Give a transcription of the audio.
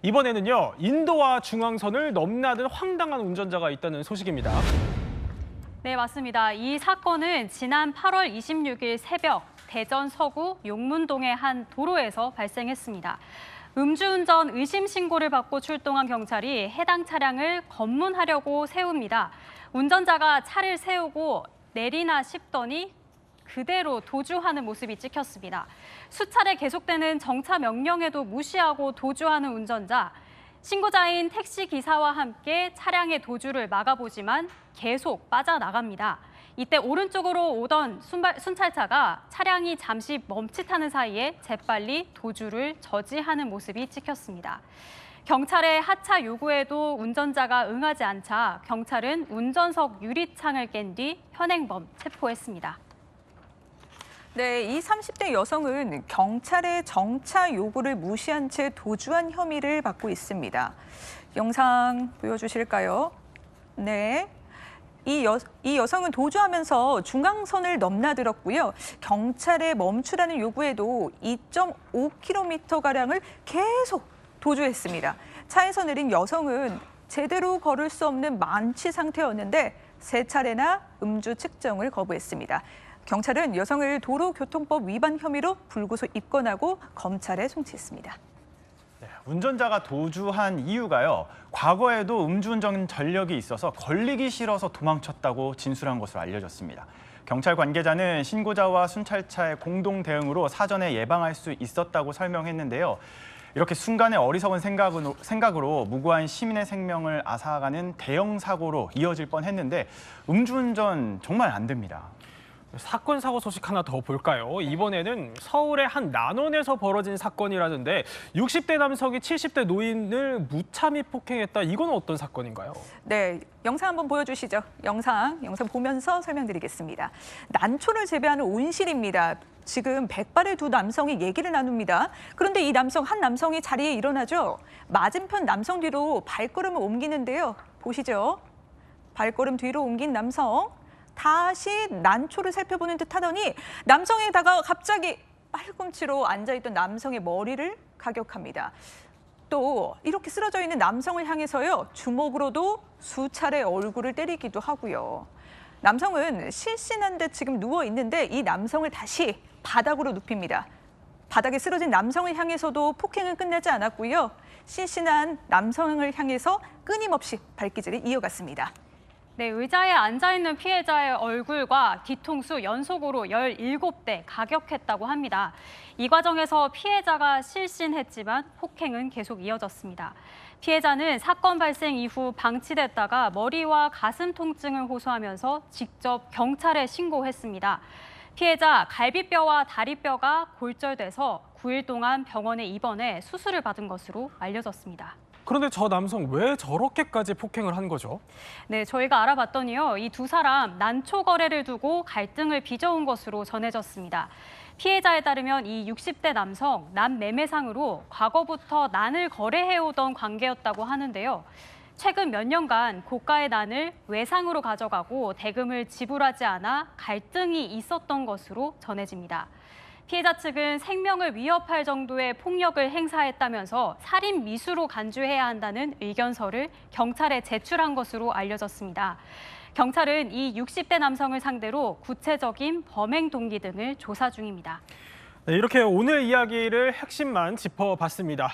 이번에는요, 인도와 중앙선을 넘나든 황당한 운전자가 있다는 소식입니다. 네, 맞습니다. 이 사건은 지난 8월 26일 새벽 대전 서구 용문동의 한 도로에서 발생했습니다. 음주운전 의심 신고를 받고 출동한 경찰이 해당 차량을 검문하려고 세웁니다. 운전자가 차를 세우고 내리나 싶더니 그대로 도주하는 모습이 찍혔습니다. 수차례 계속되는 정차 명령에도 무시하고 도주하는 운전자. 신고자인 택시 기사와 함께 차량의 도주를 막아보지만 계속 빠져나갑니다. 이때 오른쪽으로 오던 순찰차가 차량이 잠시 멈칫하는 사이에 재빨리 도주를 저지하는 모습이 찍혔습니다. 경찰의 하차 요구에도 운전자가 응하지 않자 경찰은 운전석 유리창을 깬 뒤 현행범 체포했습니다. 네, 이 30대 여성은 경찰의 정차 요구를 무시한 채 도주한 혐의를 받고 있습니다. 영상 보여주실까요? 네. 이 여성은 도주하면서 중앙선을 넘나들었고요. 경찰에 멈추라는 요구에도 2.5km가량을 계속 도주했습니다. 차에서 내린 여성은 제대로 걸을 수 없는 만취 상태였는데 세 차례나 음주 측정을 거부했습니다. 경찰은 여성을 도로교통법 위반 혐의로 불구속 입건하고 검찰에 송치했습니다. 네, 운전자가 도주한 이유가요. 과거에도 음주운전 전력이 있어서 걸리기 싫어서 도망쳤다고 진술한 것으로 알려졌습니다. 경찰 관계자는 신고자와 순찰차의 공동 대응으로 사전에 예방할 수 있었다고 설명했는데요. 이렇게 순간의 어리석은 생각으로 무고한 시민의 생명을 앗아가는 대형 사고로 이어질 뻔했는데 음주운전 정말 안 됩니다. 사건 사고 소식 하나 더 볼까요? 이번에는 서울의 한 난원에서 벌어진 사건이라는데 60대 남성이 70대 노인을 무참히 폭행했다. 이건 어떤 사건인가요? 네, 영상 한번 보여주시죠. 영상 보면서 설명드리겠습니다. 난초를 재배하는 온실입니다. 지금 백발의 두 남성이 얘기를 나눕니다. 그런데 이 한 남성이 자리에 일어나죠. 맞은편 남성 뒤로 발걸음을 옮기는데요. 보시죠. 발걸음 뒤로 옮긴 남성. 다시 난초를 살펴보는 듯 하더니 남성에다가 갑자기 팔꿈치로 앉아있던 남성의 머리를 가격합니다. 또 이렇게 쓰러져 있는 남성을 향해서요. 주먹으로도 수차례 얼굴을 때리기도 하고요. 남성은 실신한 듯 지금 누워 있는데 이 남성을 다시 바닥으로 눕힙니다. 바닥에 쓰러진 남성을 향해서도 폭행은 끝나지 않았고요. 실신한 남성을 향해서 끊임없이 발기질을 이어갔습니다. 네, 의자에 앉아있는 피해자의 얼굴과 뒤통수 연속으로 17대 가격했다고 합니다. 이 과정에서 피해자가 실신했지만 폭행은 계속 이어졌습니다. 피해자는 사건 발생 이후 방치됐다가 머리와 가슴 통증을 호소하면서 직접 경찰에 신고했습니다. 피해자 갈비뼈와 다리뼈가 골절돼서 9일 동안 병원에 입원해 수술을 받은 것으로 알려졌습니다. 그런데 저 남성 왜 저렇게까지 폭행을 한 거죠? 네, 저희가 알아봤더니요. 이 두 사람 난초 거래를 두고 갈등을 빚어온 것으로 전해졌습니다. 피해자에 따르면 이 60대 남성 남매매상으로 과거부터 난을 거래해오던 관계였다고 하는데요. 최근 몇 년간 고가의 난을 외상으로 가져가고 대금을 지불하지 않아 갈등이 있었던 것으로 전해집니다. 피해자 측은 생명을 위협할 정도의 폭력을 행사했다면서 살인 미수로 간주해야 한다는 의견서를 경찰에 제출한 것으로 알려졌습니다. 경찰은 이 60대 남성을 상대로 구체적인 범행 동기 등을 조사 중입니다. 네, 이렇게 오늘 이야기를 핵심만 짚어봤습니다.